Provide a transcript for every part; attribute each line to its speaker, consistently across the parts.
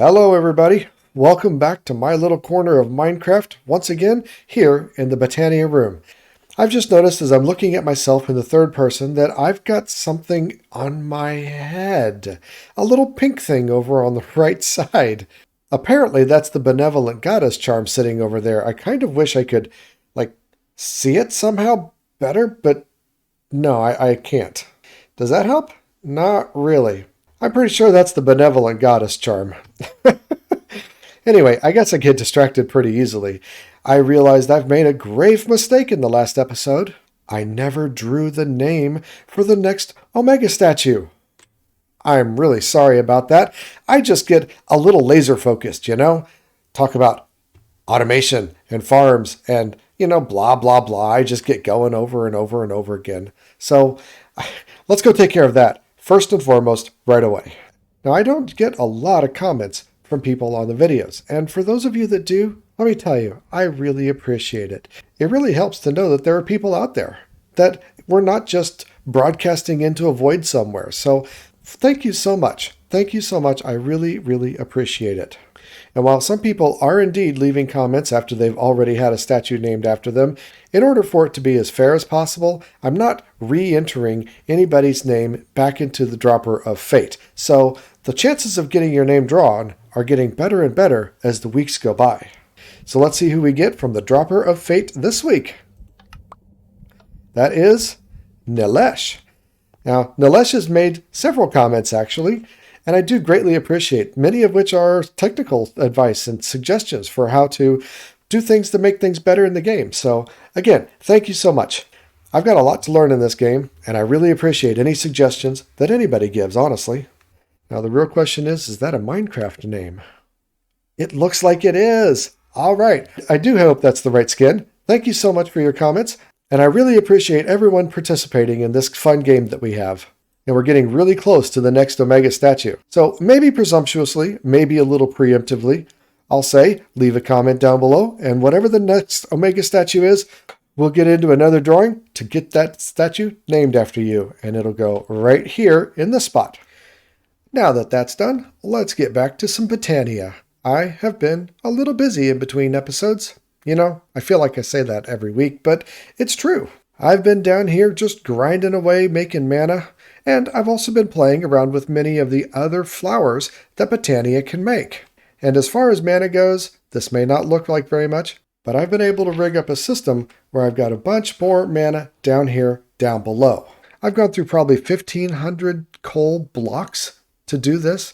Speaker 1: Hello everybody, welcome back to my little corner of Minecraft, once again here in the Botania room. I've just noticed as I'm looking at myself in the third person that I've got something on my head. A little pink thing over on the right side. Apparently that's the benevolent goddess charm sitting over there. I kind of wish I could, see it somehow better, but no, I can't. Does that help? Not really. I'm pretty sure that's the benevolent goddess charm. Anyway, I guess I get distracted pretty easily. I realized I've made a grave mistake in the last episode. I never drew the name for the next Omega statue. I'm really sorry about that. I just get a little laser focused, Talk about automation and farms and, blah, blah, blah. I just get going over and over and over again. So let's go take care of that first and foremost right away. Now, I don't get a lot of comments from people on the videos, and for those of you that do, let me tell you, I really appreciate it. It really helps to know that there are people out there, that we're not just broadcasting into a void somewhere. So thank you so much. Thank you so much. I really, really appreciate it. And while some people are indeed leaving comments after they've already had a statue named after them, in order for it to be as fair as possible, I'm not re-entering anybody's name back into the dropper of fate. So the chances of getting your name drawn are getting better and better as the weeks go by. So let's see who we get from the dropper of fate this week. That is Nilesh. Now, Nilesh has made several comments actually, and I do greatly appreciate, many of which are technical advice and suggestions for how to do things to make things better in the game. So again, thank you so much. I've got a lot to learn in this game, and I really appreciate any suggestions that anybody gives, honestly. Now the real question is that a Minecraft name? It looks like it is. All right. I do hope that's the right skin. Thank you so much for your comments, and I really appreciate everyone participating in this fun game that we have. And we're getting really close to the next Omega statue. So maybe presumptuously, maybe a little preemptively, I'll say, leave a comment down below, and whatever the next Omega statue is, we'll get into another drawing to get that statue named after you, and it'll go right here in the spot. Now that that's done, let's get back to some Botania. I have been a little busy in between episodes. I feel like I say that every week, but it's true. I've been down here just grinding away, making mana, and I've also been playing around with many of the other flowers that Botania can make. And as far as mana goes, this may not look like very much, but I've been able to rig up a system where I've got a bunch more mana down here, down below. I've gone through probably 1,500 coal blocks to do this.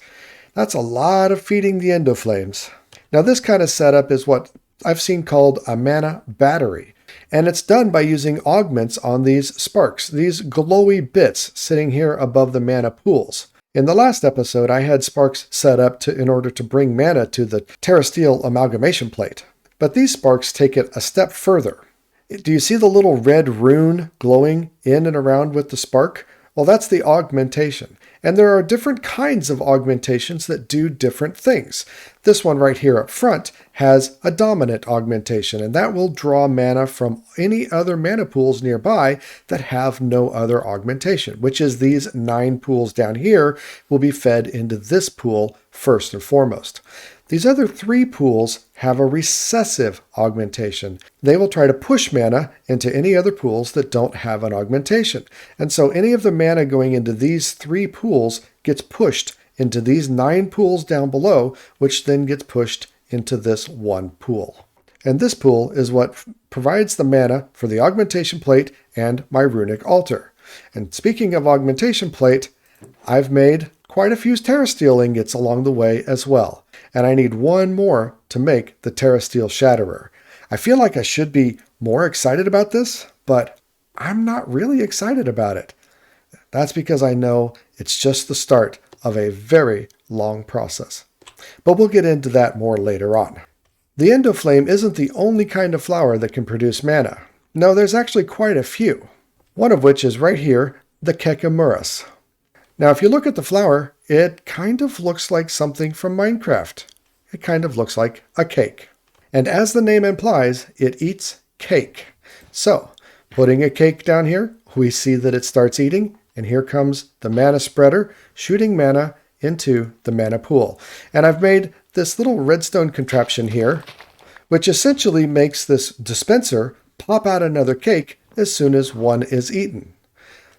Speaker 1: That's a lot of feeding the endoflames. Now this kind of setup is what I've seen called a mana battery. And it's done by using augments on these sparks, these glowy bits sitting here above the mana pools. In the last episode, I had sparks set up in order to bring mana to the TERRA amalgamation plate. But these sparks take it a step further. Do you see the little red rune glowing in and around with the spark? Well, that's the augmentation. And there are different kinds of augmentations that do different things. This one right here up front has a dominant augmentation, and that will draw mana from any other mana pools nearby that have no other augmentation, which is these 9 pools down here will be fed into this pool first and foremost. These other 3 pools have a recessive augmentation. They will try to push mana into any other pools that don't have an augmentation. And so any of the mana going into these 3 pools gets pushed into these 9 pools down below, which then gets pushed into this one pool. And this pool is what provides the mana for the augmentation plate and my runic altar. And speaking of augmentation plate, I've made quite a few TERRA steel ingots along the way as well. And I need one more to make the TERRA Shatterer. I feel like I should be more excited about this, but I'm not really excited about it. That's because I know it's just the start of a very long process. But we'll get into that more later on. The endoflame isn't the only kind of flower that can produce mana. No, there's actually quite a few. One of which is right here, the Kekamuras. Now, if you look at the flower, it kind of looks like something from Minecraft. It kind of looks like a cake. And as the name implies, it eats cake. So, putting a cake down here, we see that it starts eating, and here comes the mana spreader, shooting mana into the mana pool. And I've made this little redstone contraption here, which essentially makes this dispenser pop out another cake as soon as one is eaten.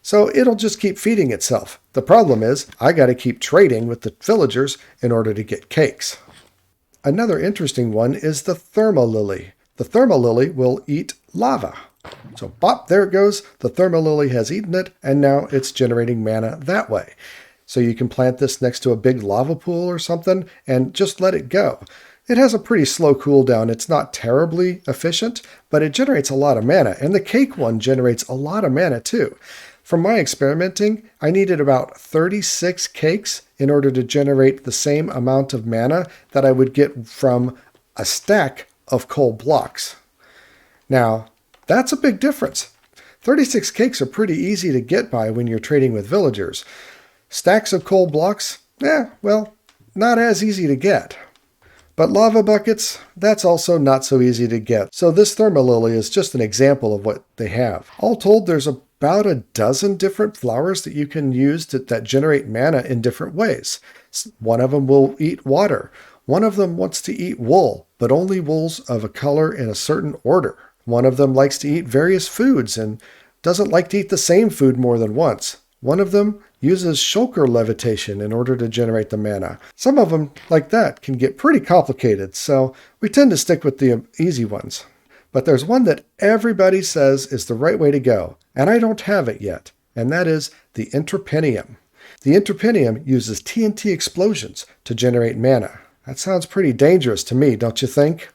Speaker 1: So it'll just keep feeding itself. The problem is I got to keep trading with the villagers in order to get cakes. Another interesting one is the thermalily. The thermalily will eat lava. So bop, there it goes. The thermalily has eaten it, and now it's generating mana that way. So you can plant this next to a big lava pool or something and just let it go. It has a pretty slow cooldown. It's not terribly efficient, but it generates a lot of mana. And the cake one generates a lot of mana too. From my experimenting, I needed about 36 cakes in order to generate the same amount of mana that I would get from a stack of coal blocks. Now, that's a big difference. 36 cakes are pretty easy to get by when you're trading with villagers. Stacks of coal blocks, well, not as easy to get. But lava buckets, that's also not so easy to get. So this thermalily is just an example of what they have. All told, there's about a dozen different flowers that you can use that generate mana in different ways. One of them will eat water. One of them wants to eat wool, but only wools of a color in a certain order. One of them likes to eat various foods and doesn't like to eat the same food more than once. One of them uses shulker levitation in order to generate the mana. Some of them, like that, can get pretty complicated, so we tend to stick with the easy ones. But there's one that everybody says is the right way to go, and I don't have it yet, and that is the Interpinium. The Interpinium uses TNT explosions to generate mana. That sounds pretty dangerous to me, don't you think?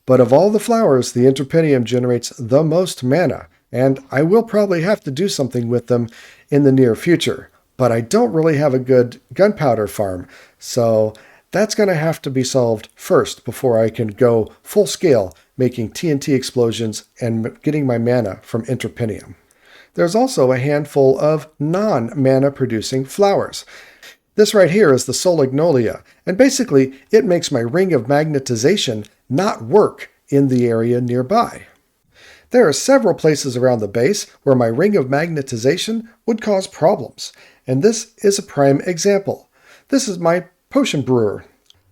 Speaker 1: But of all the flowers, the Interpinium generates the most mana, and I will probably have to do something with them in the near future. But I don't really have a good gunpowder farm, so that's going to have to be solved first before I can go full scale making TNT explosions and getting my mana from Interpinium. There's also a handful of non-mana producing flowers. This right here is the Solagnolia, and basically it makes my ring of magnetization not work in the area nearby. There are several places around the base where my ring of magnetization would cause problems, and this is a prime example. This is my potion brewer.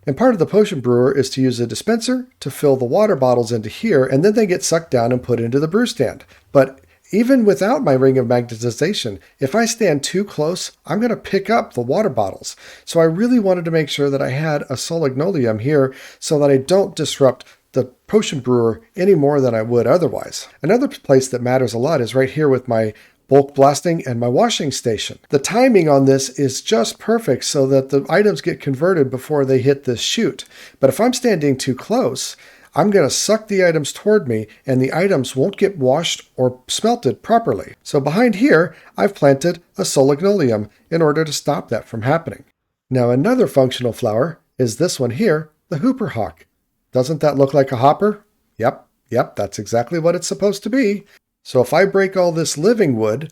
Speaker 1: And part of the potion brewer is to use a dispenser to fill the water bottles into here, and then they get sucked down and put into the brew stand. But even without my ring of magnetization, if I stand too close, I'm going to pick up the water bottles. So I really wanted to make sure that I had a Solagnolium here so that I don't disrupt the potion brewer any more than I would otherwise. Another place that matters a lot is right here with my bulk blasting and my washing station. The timing on this is just perfect so that the items get converted before they hit this chute. But if I'm standing too close, I'm going to suck the items toward me and the items won't get washed or smelted properly. So behind here, I've planted a Solagnolium in order to stop that from happening. Now another functional flower is this one here, the Hooper Hawk. Doesn't that look like a hopper? Yep, that's exactly what it's supposed to be. So if I break all this living wood,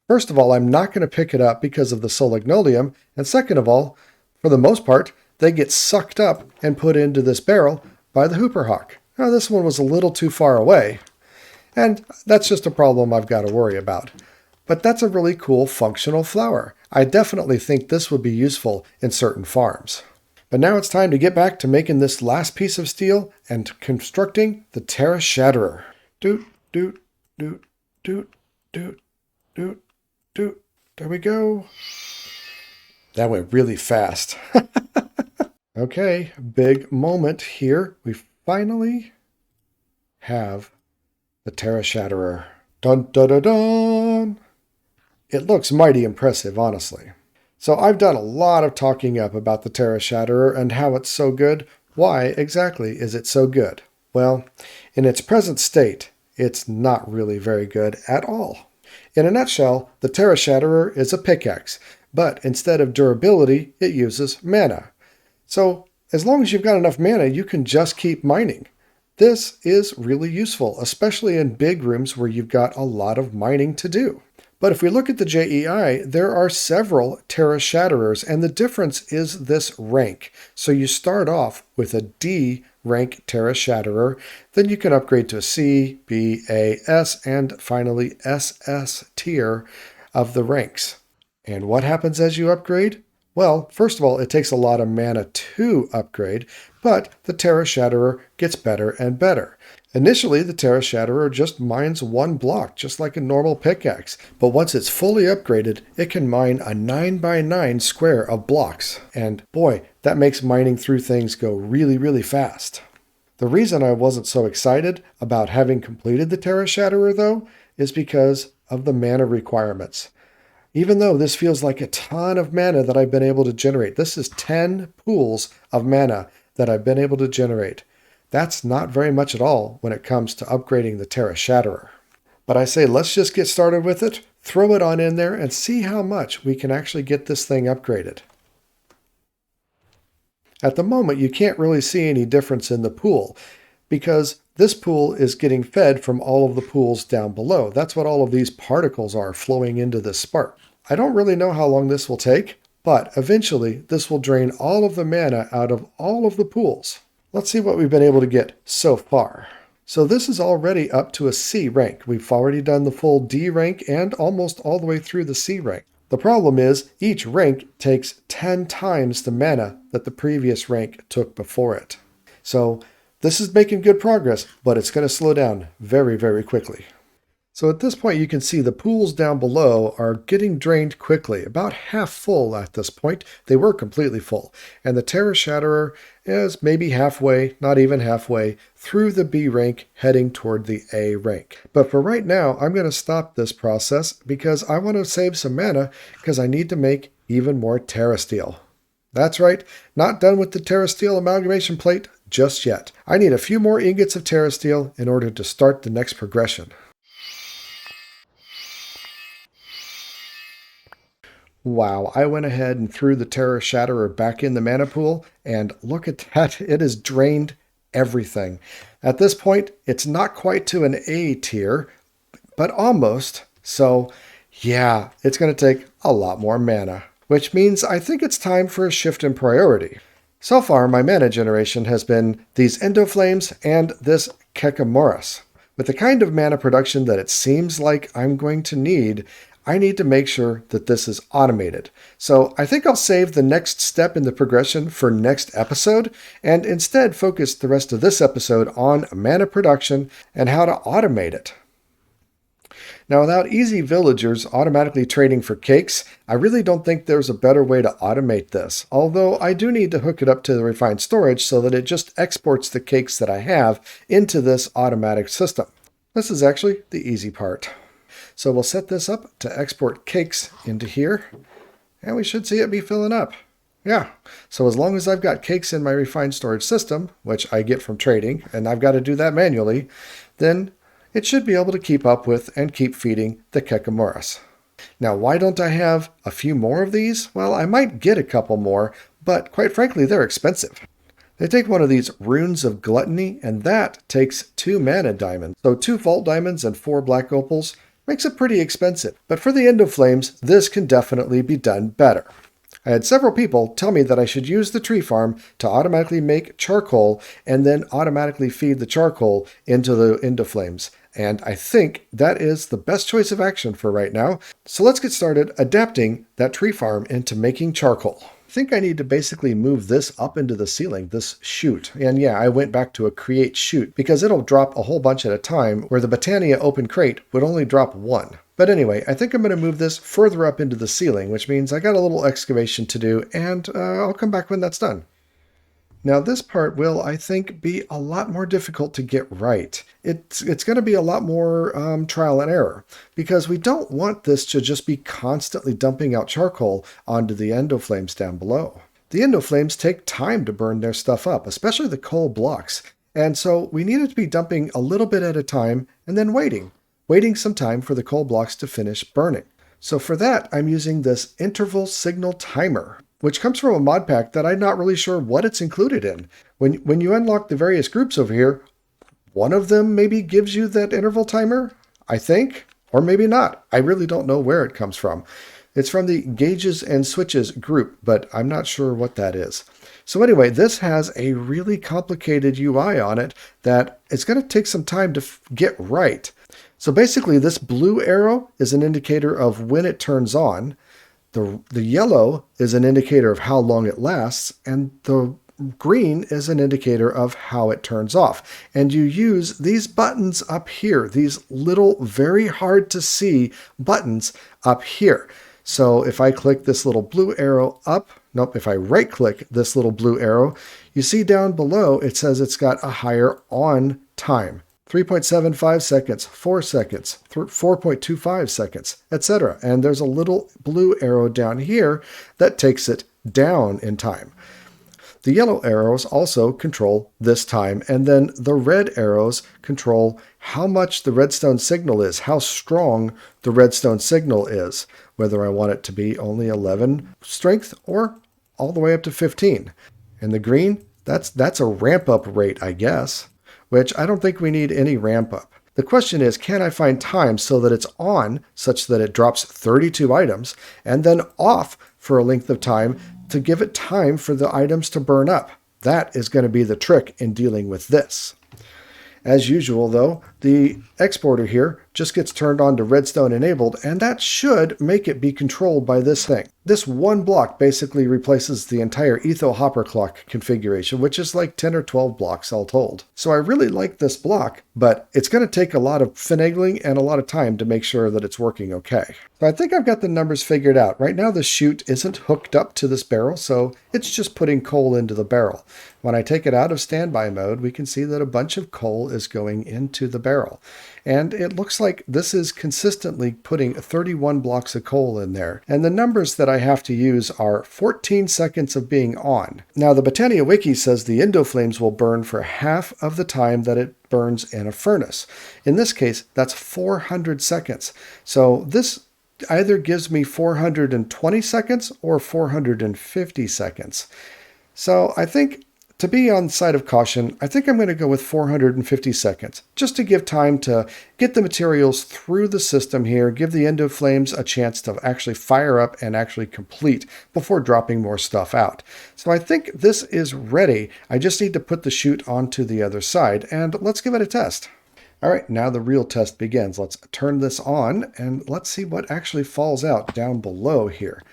Speaker 1: first of all, I'm not going to pick it up because of the Solagnolium, and second of all, for the most part, they get sucked up and put into this barrel by the Hooper Hawk. Now this one was a little too far away, and that's just a problem I've got to worry about. But that's a really cool functional flower. I definitely think this would be useful in certain farms. But now it's time to get back to making this last piece of steel and constructing the TERRA SHATTERER. Doot, doot, doot, doot, doot, doot, doot. There we go. That went really fast. Okay, big moment here. We finally have the TERRA SHATTERER. Dun dun dun dun! It looks mighty impressive, honestly. So I've done a lot of talking up about the TERRA SHATTERER and how it's so good. Why exactly is it so good? Well, in its present state, it's not really very good at all. In a nutshell, the TERRA SHATTERER is a pickaxe, but instead of durability, it uses mana. So as long as you've got enough mana, you can just keep mining. This is really useful, especially in big rooms where you've got a lot of mining to do. But if we look at the JEI, there are several TERRA SHATTERERs, and the difference is this rank. So you start off with a D rank TERRA SHATTERER, then you can upgrade to a C, B, A, S, and finally SS tier of the ranks. And what happens as you upgrade? Well, first of all, it takes a lot of mana to upgrade, but the TERRA Shatterer gets better and better. Initially, the TERRA Shatterer just mines one block, just like a normal pickaxe. But once it's fully upgraded, it can mine a 9x9 square of blocks. And boy, that makes mining through things go really, really fast. The reason I wasn't so excited about having completed the TERRA Shatterer, though, is because of the mana requirements. Even though this feels like a ton of mana that I've been able to generate, this is 10 pools of mana that I've been able to generate. That's not very much at all when it comes to upgrading the TERRA Shatterer. But I say let's just get started with it, throw it on in there, and see how much we can actually get this thing upgraded. At the moment, you can't really see any difference in the pool because this pool is getting fed from all of the pools down below. That's what all of these particles are flowing into this spark. I don't really know how long this will take, but eventually this will drain all of the mana out of all of the pools. Let's see what we've been able to get so far. So this is already up to a C rank. We've already done the full D rank and almost all the way through the C rank. The problem is each rank takes 10 times the mana that the previous rank took before it. So this is making good progress, but it's going to slow down very, very quickly. So at this point, you can see the pools down below are getting drained quickly, about half full at this point. They were completely full. And the TERRA Shatterer is maybe halfway, not even halfway, through the B rank, heading toward the A rank. But for right now, I'm going to stop this process because I want to save some mana because I need to make even more TERRA Steel. That's right, not done with the TERRA Steel amalgamation plate just yet. I need a few more ingots of TERRA Steel in order to start the next progression. Wow, I went ahead and threw the TERRA Shatterer back in the mana pool, and look at that, it has drained everything. At this point, it's not quite to an A tier, but almost. So yeah, it's going to take a lot more mana, which means I think it's time for a shift in priority. So far, my mana generation has been these Endoflames and this Kekamorus. With the kind of mana production that it seems like I'm going to need, I need to make sure that this is automated. So I think I'll save the next step in the progression for next episode and instead focus the rest of this episode on mana production and how to automate it. Now, without easy villagers automatically trading for cakes, I really don't think there's a better way to automate this, although I do need to hook it up to the refined storage so that it just exports the cakes that I have into this automatic system. This is actually the easy part. So we'll set this up to export cakes into here, and we should see it be filling up. Yeah, so as long as I've got cakes in my refined storage system, which I get from trading, and I've got to do that manually, then it should be able to keep up with and keep feeding the Kekamorus. Now, why don't I have a few more of these? Well, I might get a couple more, but quite frankly, they're expensive. They take one of these Runes of Gluttony, and that takes 2 mana diamonds. So 2 Vault Diamonds and 4 Black Opals makes it pretty expensive. But for the Endoflames, this can definitely be done better. I had several people tell me that I should use the tree farm to automatically make charcoal and then automatically feed the charcoal into the Endoflames. And I think that is the best choice of action for right now. So let's get started adapting that tree farm into making charcoal. I think I need to basically move this up into the ceiling, this chute. And yeah, I went back to a create chute because it'll drop a whole bunch at a time where the Botania open crate would only drop 1. But anyway, I think I'm going to move this further up into the ceiling, which means I got a little excavation to do, and I'll come back when that's done. Now this part will, I think, be a lot more difficult to get right. It's going to be a lot more trial and error, because we don't want this to just be constantly dumping out charcoal onto the Endoflames down below. The Endoflames take time to burn their stuff up, especially the coal blocks, and so we need it to be dumping a little bit at a time and then waiting some time for the coal blocks to finish burning. So for that, I'm using this interval signal timer, which comes from a mod pack that I'm not really sure what it's included in. When you unlock the various groups over here, one of them maybe gives you that interval timer, I think, or maybe not. I really don't know where it comes from. It's from the Gauges and Switches group, but I'm not sure what that is. So anyway, this has a really complicated UI on it that it's going to take some time to get right. So basically, this blue arrow is an indicator of when it turns on. The yellow is an indicator of how long it lasts, and the green is an indicator of how it turns off. And you use these buttons up here, these little, very hard to see buttons up here. So if I click this little blue arrow up, nope, if I right click this little blue arrow, you see down below it says it's got a higher on time. 3.75 seconds, 4 seconds, 4.25 seconds, etc. And there's a little blue arrow down here that takes it down in time. The yellow arrows also control this time, and then the red arrows control how much the redstone signal is, how strong the redstone signal is, whether I want it to be only 11 strength or all the way up to 15. And the green, that's a ramp up rate, I guess, which I don't think we need any ramp up. The question is, can I find time so that it's on such that it drops 32 items and then off for a length of time to give it time for the items to burn up? That is going to be the trick in dealing with this. As usual, though, the exporter here just gets turned on to redstone enabled, and that should make it be controlled by this thing. This one block basically replaces the entire etho hopper clock configuration, which is like 10 or 12 blocks all told. So I really like this block, but it's going to take a lot of finagling and a lot of time to make sure that it's working okay. So I think I've got the numbers figured out. Right now the chute isn't hooked up to this barrel, so it's just putting coal into the barrel. When I take it out of standby mode, we can see that a bunch of coal is going into the barrel. And it looks like this is consistently putting 31 blocks of coal in there. And the numbers that I have to use are 14 seconds of being on. Now, the Botania wiki says the endoflames will burn for half of the time that it burns in a furnace. In this case, that's 400 seconds. So this either gives me 420 seconds or 450 seconds. So I think, to be on the side of caution, I think I'm going to go with 450 seconds, just to give time to get the materials through the system here, give the endoflames a chance to actually fire up and actually complete before dropping more stuff out. So I think this is ready. I just need to put the chute onto the other side, and let's give it a test. All right, now the real test begins. Let's turn this on, and let's see what actually falls out down below here.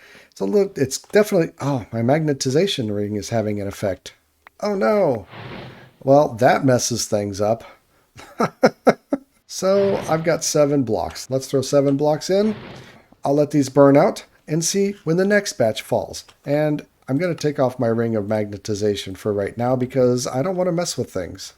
Speaker 1: It's definitely, oh, my magnetization ring is having an effect. Oh no. Well, that messes things up. So I've got 7 blocks. Let's throw 7 blocks in. I'll let these burn out and see when the next batch falls. And I'm going to take off my ring of magnetization for right now because I don't want to mess with things.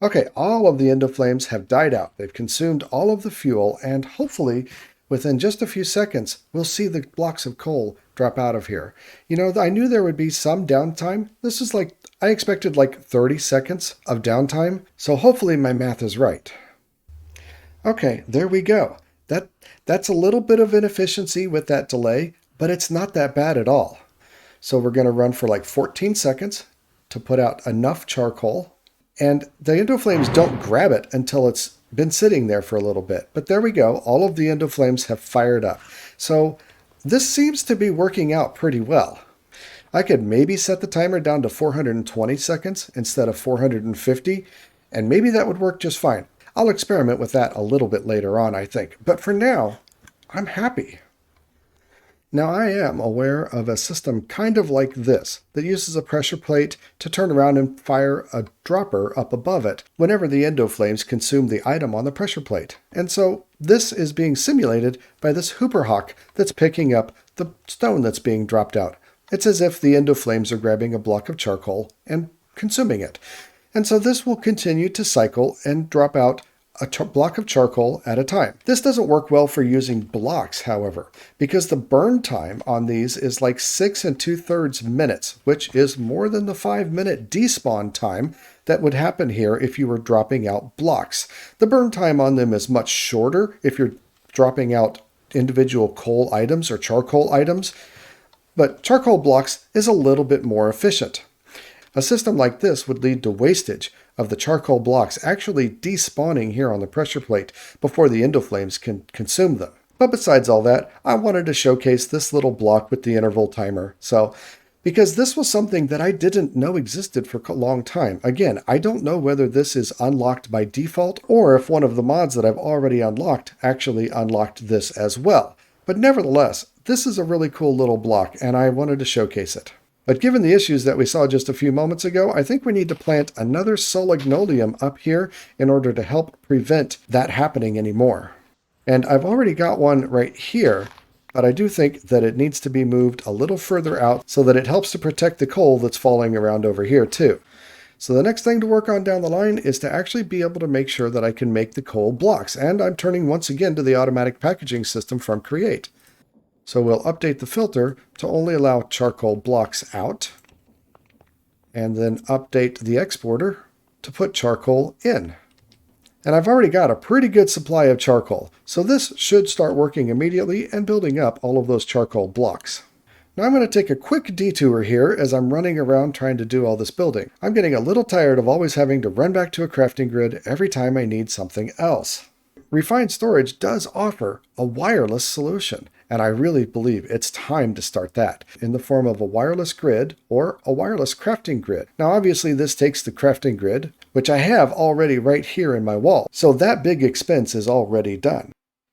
Speaker 1: Okay, all of the endoflames have died out. They've consumed all of the fuel, and hopefully within just a few seconds, we'll see the blocks of coal drop out of here. You know, I knew there would be some downtime. This is like, I expected like 30 seconds of downtime, so hopefully my math is right. Okay, there we go. That's a little bit of inefficiency with that delay, but it's not that bad at all. So we're going to run for like 14 seconds to put out enough charcoal, and the endoflames don't grab it until it's been sitting there for a little bit. But there we go. All of the endoflames have fired up. So this seems to be working out pretty well. I could maybe set the timer down to 420 seconds instead of 450, and maybe that would work just fine. I'll experiment with that a little bit later on, I think. But for now, I'm happy. Now, I am aware of a system kind of like this that uses a pressure plate to turn around and fire a dropper up above it whenever the endoflames consume the item on the pressure plate. And so this is being simulated by this hooper hawk that's picking up the stone that's being dropped out. It's as if the endoflames are grabbing a block of charcoal and consuming it. And so this will continue to cycle and drop out a block of charcoal at a time. This doesn't work well for using blocks, however, because the burn time on these is like 6 2/3 minutes, which is more than the 5-minute despawn time that would happen here if you were dropping out blocks. The burn time on them is much shorter if you're dropping out individual coal items or charcoal items, but charcoal blocks is a little bit more efficient. A system like this would lead to wastage of the charcoal blocks actually despawning here on the pressure plate before the endoflames can consume them. But besides all that, I wanted to showcase this little block with the interval timer. So, because this was something that I didn't know existed for a long time. Again, I don't know whether this is unlocked by default or if one of the mods that I've already unlocked actually unlocked this as well. But nevertheless, this is a really cool little block, and I wanted to showcase it. But given the issues that we saw just a few moments ago, I think we need to plant another solignolium up here in order to help prevent that happening anymore. And I've already got one right here, but I do think that it needs to be moved a little further out so that it helps to protect the coal that's falling around over here too. So the next thing to work on down the line is to actually be able to make sure that I can make the coal blocks. And I'm turning once again to the automatic packaging system from Create. So we'll update the filter to only allow charcoal blocks out, and then update the exporter to put charcoal in. And I've already got a pretty good supply of charcoal, so this should start working immediately and building up all of those charcoal blocks. Now I'm going to take a quick detour here as I'm running around trying to do all this building. I'm getting a little tired of always having to run back to a crafting grid every time I need something else. Refined Storage does offer a wireless solution, and I really believe it's time to start that in the form of a wireless grid or a wireless crafting grid. Now obviously this takes the crafting grid, which I have already right here in my wall, so that big expense is already done.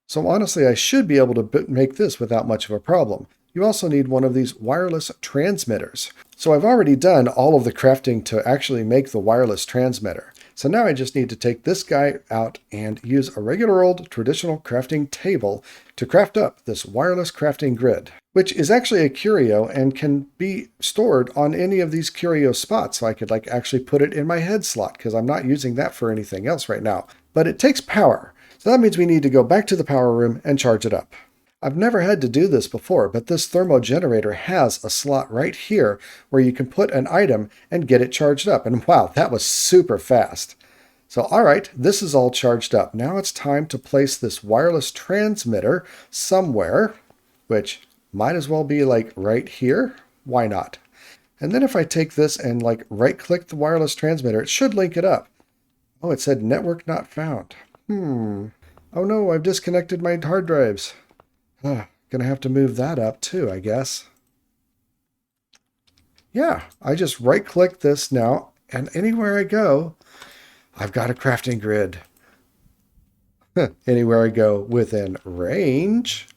Speaker 1: So honestly, I should be able to make this without much of a problem. You also need one of these wireless transmitters. So I've already done all of the crafting to actually make the wireless transmitter. So now I just need to take this guy out and use a regular old traditional crafting table to craft up this wireless crafting grid, which is actually a curio and can be stored on any of these curio spots. So I could actually put it in my head slot because I'm not using that for anything else right now. But it takes power. So that means we need to go back to the power room and charge it up. I've never had to do this before, but this thermo generator has a slot right here where you can put an item and get it charged up. And wow, that was super fast. So all right, this is all charged up. Now it's time to place this wireless transmitter somewhere, which might as well be right here. Why not? And then if I take this and right click the wireless transmitter, it should link it up. Oh, it said network not found. Oh no, I've disconnected my hard drives. Gonna have to move that up too, I guess. Yeah, I just right click this now, and anywhere I go, I've got a crafting grid. Anywhere I go within range.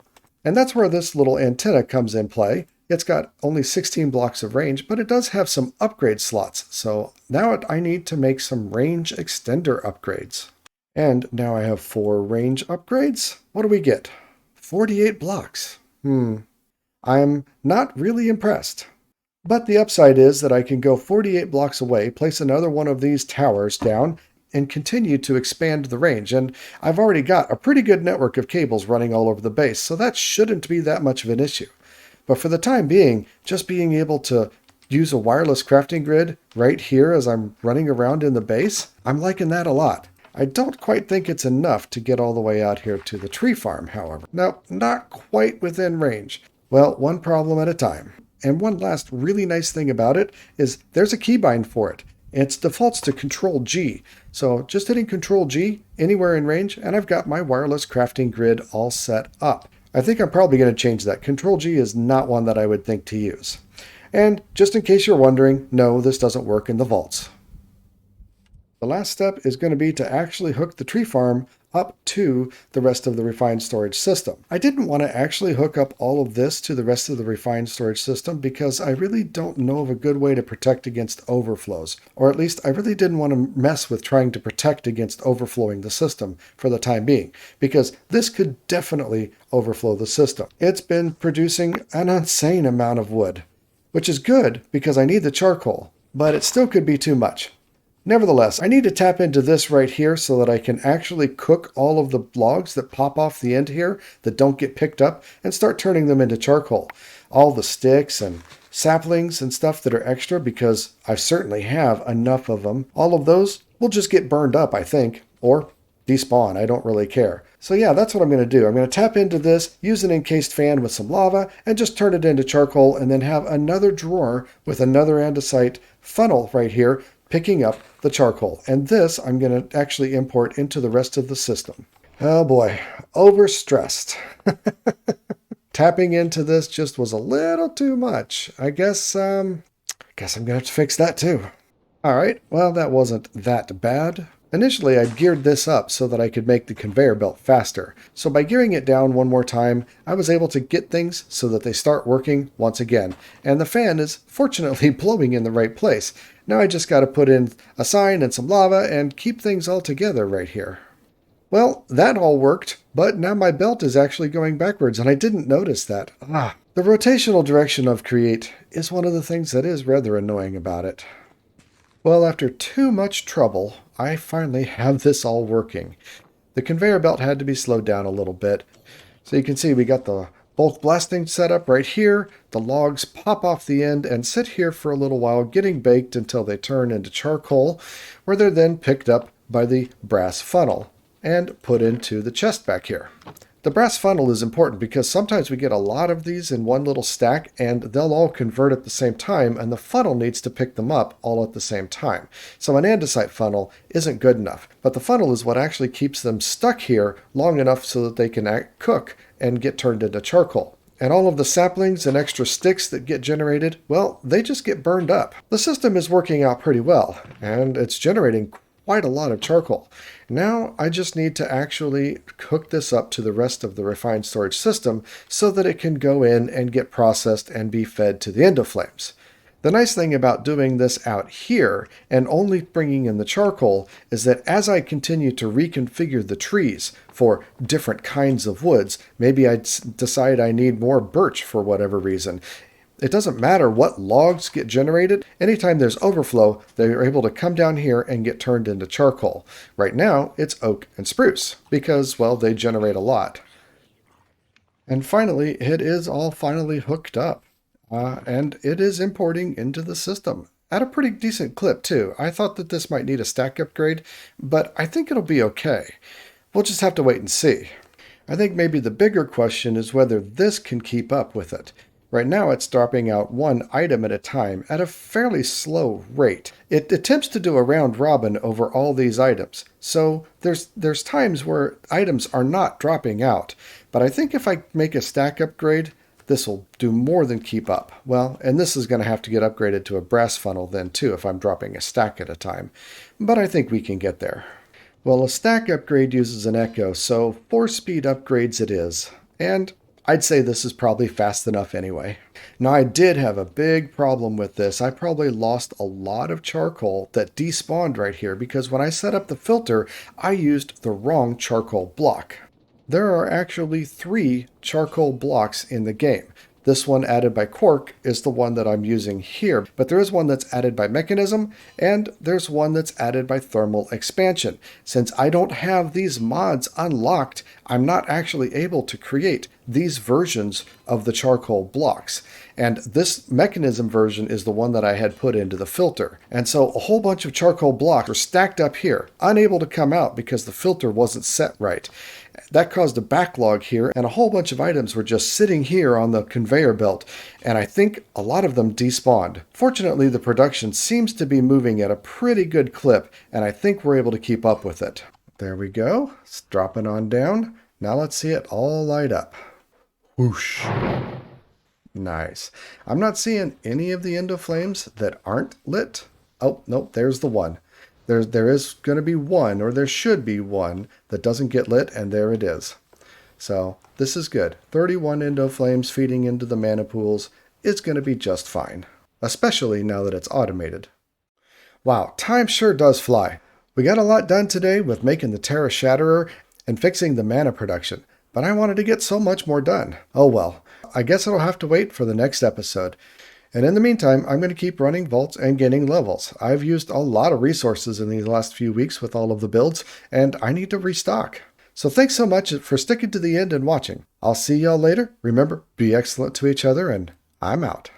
Speaker 1: And that's where this little antenna comes in play. It's got only 16 blocks of range, but it does have some upgrade slots. So now I need to make some range extender upgrades. And now I have 4 range upgrades. What do we get? 48 blocks. I'm not really impressed. But the upside is that I can go 48 blocks away, place another one of these towers down, and continue to expand the range. And I've already got a pretty good network of cables running all over the base, so that shouldn't be that much of an issue. But for the time being, just being able to use a wireless crafting grid right here as I'm running around in the base, I'm liking that a lot. I don't quite think it's enough to get all the way out here to the tree farm, however. No, not quite within range. Well, one problem at a time. And one last really nice thing about it is there's a keybind for it. It defaults to Control G. So just hitting Control G anywhere in range, and I've got my wireless crafting grid all set up. I think I'm probably going to change that. Control G is not one that I would think to use. And just in case you're wondering, no, this doesn't work in the vaults. The last step is going to be to actually hook the tree farm up to the rest of the refined storage system. I didn't want to actually hook up all of this to the rest of the refined storage system because I really don't know of a good way to protect against overflows. Or at least I really didn't want to mess with trying to protect against overflowing the system for the time being, because this could definitely overflow the system. It's been producing an insane amount of wood, which is good because I need the charcoal, but it still could be too much. Nevertheless, I need to tap into this right here so that I can actually cook all of the logs that pop off the end here that don't get picked up and start turning them into charcoal. All the sticks and saplings and stuff that are extra, because I certainly have enough of them. All of those will just get burned up, I think, or despawn. I don't really care. So yeah, that's what I'm going to do. I'm going to tap into this, use an encased fan with some lava, and just turn it into charcoal, and then have another drawer with another andesite funnel right here picking up the charcoal. And this I'm going to actually import into the rest of the system. Oh boy, overstressed. Tapping into this just was a little too much. I guess I'm going to have to fix that too. All right, well, that wasn't that bad. Initially, I geared this up so that I could make the conveyor belt faster. So by gearing it down one more time, I was able to get things so that they start working once again. And the fan is fortunately blowing in the right place. Now I just got to put in a sign and some lava and keep things all together right here. Well, that all worked, but now my belt is actually going backwards, and I didn't notice that. The rotational direction of Create is one of the things that is rather annoying about it. Well, after too much trouble, I finally have this all working. The conveyor belt had to be slowed down a little bit. So you can see we got the bulk blasting set up right here. The logs pop off the end and sit here for a little while, getting baked until they turn into charcoal, where they're then picked up by the brass funnel and put into the chest back here. The brass funnel is important because sometimes we get a lot of these in one little stack and they'll all convert at the same time, and the funnel needs to pick them up all at the same time. So an andesite funnel isn't good enough, but the funnel is what actually keeps them stuck here long enough so that they can cook and get turned into charcoal. And all of the saplings and extra sticks that get generated, well, they just get burned up. The system is working out pretty well, and it's generating quite a lot of charcoal. Now I just need to actually hook this up to the rest of the refined storage system so that it can go in and get processed and be fed to the endoflames. The nice thing about doing this out here and only bringing in the charcoal is that as I continue to reconfigure the trees for different kinds of woods, maybe I decide I need more birch for whatever reason, it doesn't matter what logs get generated. Anytime there's overflow, they're able to come down here and get turned into charcoal. Right now, it's oak and spruce because, well, they generate a lot. And finally, it is all finally hooked up. And it is importing into the system at a pretty decent clip, too. I thought that this might need a stack upgrade, but I think it'll be okay. We'll just have to wait and see. I think maybe the bigger question is whether this can keep up with it. Right now it's dropping out one item at a time at a fairly slow rate. It attempts to do a round robin over all these items, so there's times where items are not dropping out. But I think if I make a stack upgrade, this will do more than keep up. Well, and this is going to have to get upgraded to a brass funnel then too if I'm dropping a stack at a time. But I think we can get there. Well, a stack upgrade uses an echo, so 4-speed upgrades it is. And I'd say this is probably fast enough anyway. Now I did have a big problem with this. I probably lost a lot of charcoal that despawned right here because when I set up the filter, I used the wrong charcoal block. There are actually 3 charcoal blocks in the game. This one added by Quark is the one that I'm using here, but there is one that's added by Mechanism, and there's one that's added by Thermal Expansion. Since I don't have these mods unlocked, I'm not actually able to create these versions of the charcoal blocks. And this Mechanism version is the one that I had put into the filter. And so a whole bunch of charcoal blocks are stacked up here, unable to come out because the filter wasn't set right. That caused a backlog here, and a whole bunch of items were just sitting here on the conveyor belt, and I think a lot of them despawned. Fortunately, the production seems to be moving at a pretty good clip, and I think we're able to keep up with it. There we go. It's dropping on down. Now let's see it all light up. Whoosh. Nice. I'm not seeing any of the endoflames that aren't lit. Oh, nope, there's the one. There is going to be one, or there should be one, that doesn't get lit, and there it is. So this is good. 31 endoflames feeding into the mana pools is going to be just fine, especially now that it's automated. Wow, time sure does fly. We got a lot done today with making the TERRA Shatterer and fixing the mana production, but I wanted to get so much more done. Oh well, I guess it'll have to wait for the next episode. And in the meantime, I'm going to keep running vaults and gaining levels. I've used a lot of resources in these last few weeks with all of the builds, and I need to restock. So thanks so much for sticking to the end and watching. I'll see y'all later. Remember, be excellent to each other, and I'm out.